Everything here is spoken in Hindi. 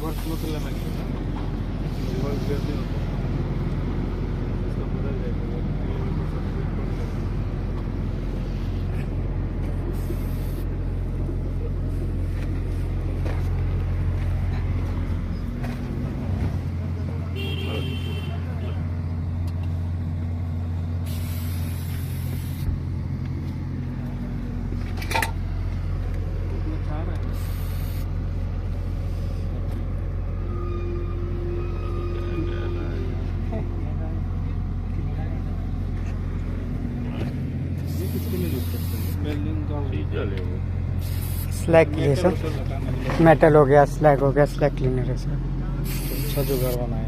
वर्ष में तो लेना चाहिए ना, वर्ष नहीं होता इसका बदल जाएगा। स्लैग ये सब मेटल हो गया, स्लैग हो गया, स्लैग क्लीनर है सर। अच्छा जो घर बनाया